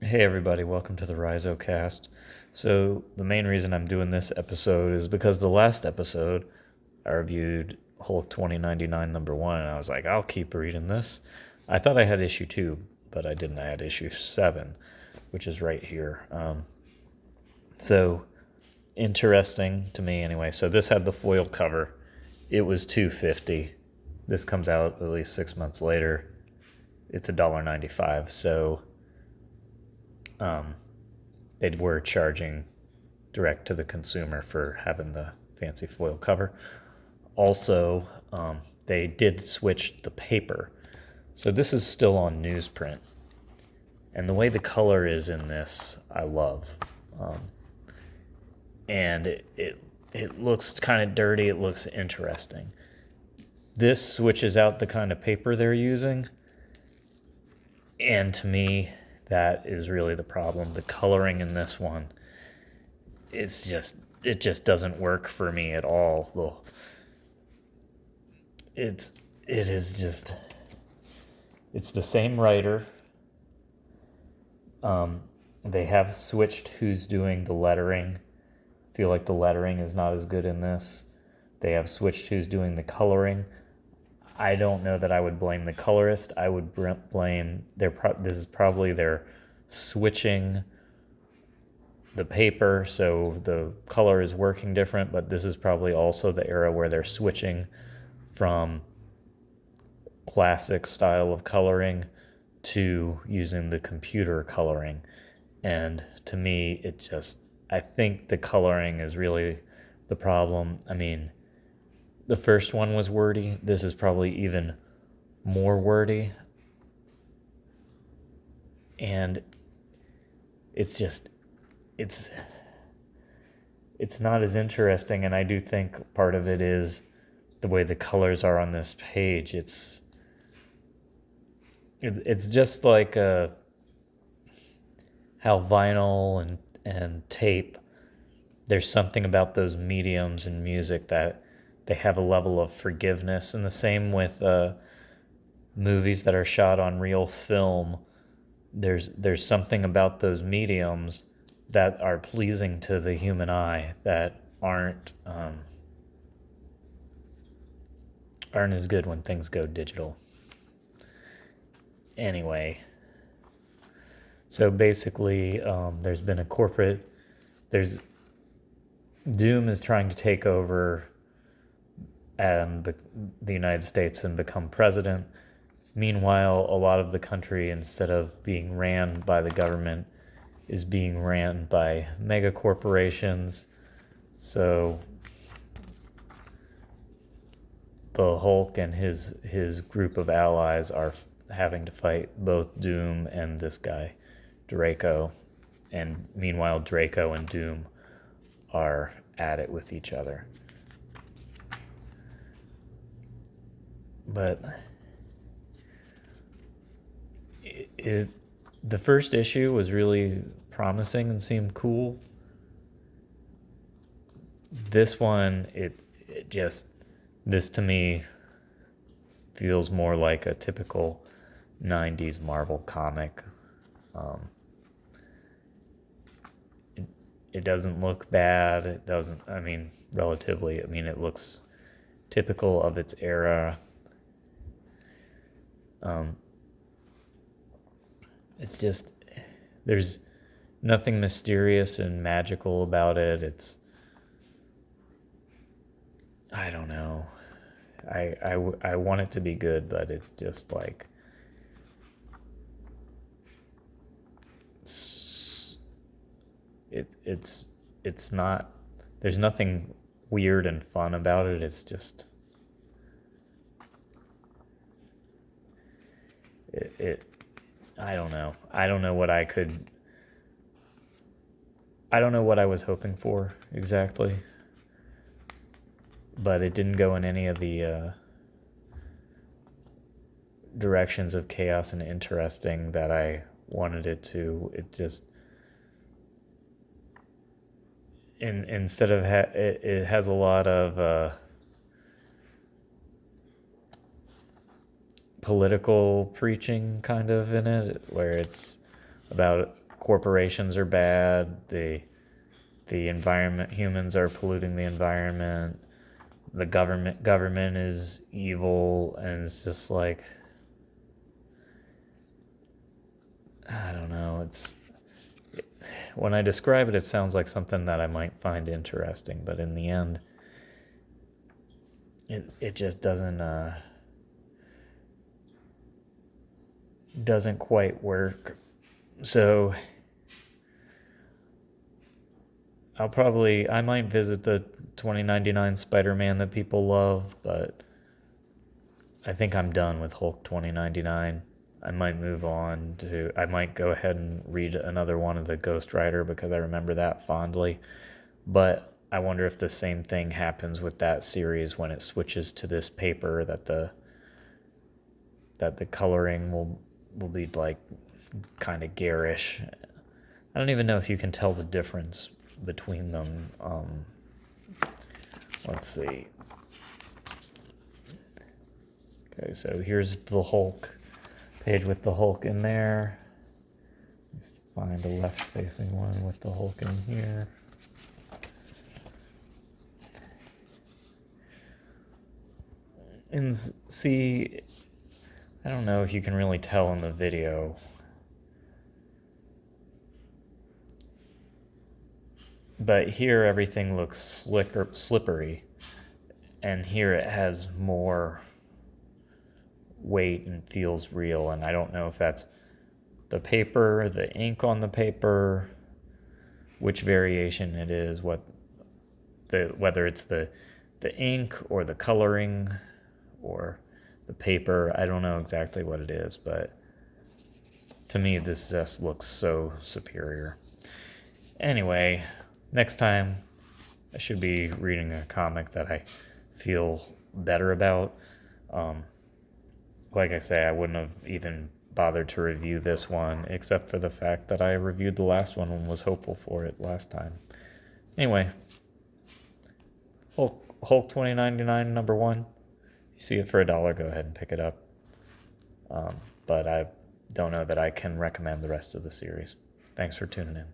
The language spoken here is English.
Hey everybody, welcome to the Rhizocast. So the main reason I'm doing this episode is because the last episode I reviewed Hulk 2099 #1 and I was like, I'll keep reading this. I thought I had issue 2, but I didn't. I had issue 7, which is right here. So interesting to me anyway. So this had the foil cover. It was $2.50. This comes out at least 6 months later. It's $1.95. So they were charging direct to the consumer for having the fancy foil cover. Also, they did switch the paper. So this is still on newsprint. And the way the color is in this, I love. And it looks kind of dirty. It looks interesting. This switches out the kind of paper they're using. And to me, that is really the problem. The coloring in this one, it just doesn't work for me at all. It is just, it's the same writer. They have switched who's doing the lettering. I feel like the lettering is not as good in this. They have switched who's doing the coloring. I don't know that I would blame the colorist. I would blame this is probably they're switching the paper, so the color is working different, but this is probably also the era where they're switching from classic style of coloring to using the computer coloring. And to me, I think the coloring is really the problem. I mean, the first one was wordy. This is probably even more wordy. And it's not as interesting, and I do think part of it is the way the colors are on this page. It's just like how vinyl and tape, there's something about those mediums in music that they have a level of forgiveness. And the same with movies that are shot on real film. There's something about those mediums that are pleasing to the human eye that aren't as good when things go digital. Anyway, so basically, there's been Doom is trying to take over the United States and become president. Meanwhile, a lot of the country, instead of being ran by the government, is being ran by mega corporations. So the Hulk and his group of allies are having to fight both Doom and this guy, Draco. And meanwhile, Draco and Doom are at it with each other. But the first issue was really promising and seemed cool. This one, this to me feels more like a typical 90s Marvel comic. It doesn't look bad. It doesn't, I mean, relatively, I mean, it looks typical of its era. It's just, there's nothing mysterious and magical about it. I don't know. I want it to be good, but it's just like, it's not, there's nothing weird and fun about it. It's just, I don't know. I don't know what I was hoping for exactly. But it didn't go in any of the directions of chaos and interesting that I wanted it to. It just, instead of it has a lot of political preaching kind of in it, where it's about corporations are bad, the environment, humans are polluting the environment, the government is evil, and it's just like, I don't know, when I describe it, it sounds like something that I might find interesting, but in the end, it just doesn't quite work. So I might visit the 2099 Spider-Man that people love, but I think I'm done with Hulk 2099. I might go ahead and read another one of the Ghost Rider because I remember that fondly. But I wonder if the same thing happens with that series when it switches to this paper, that the coloring will be like kind of garish. I don't even know if you can tell the difference between them. Let's see. Okay, so here's the Hulk page with the Hulk in there. Let's find a left-facing one with the Hulk in here. And see, I don't know if you can really tell in the video. But here everything looks slippery. And here it has more weight and feels real. And I don't know if that's the paper, the ink on the paper, which variation it is, whether it's the ink or the coloring or the paper. I don't know exactly what it is, but to me this just looks so superior. Anyway, next time I should be reading a comic that I feel better about. Like I say, I wouldn't have even bothered to review this one, except for the fact that I reviewed the last one and was hopeful for it last time. Anyway, Hulk 2099 #1. You see it for $1, go ahead and pick it up. But I don't know that I can recommend the rest of the series. Thanks for tuning in.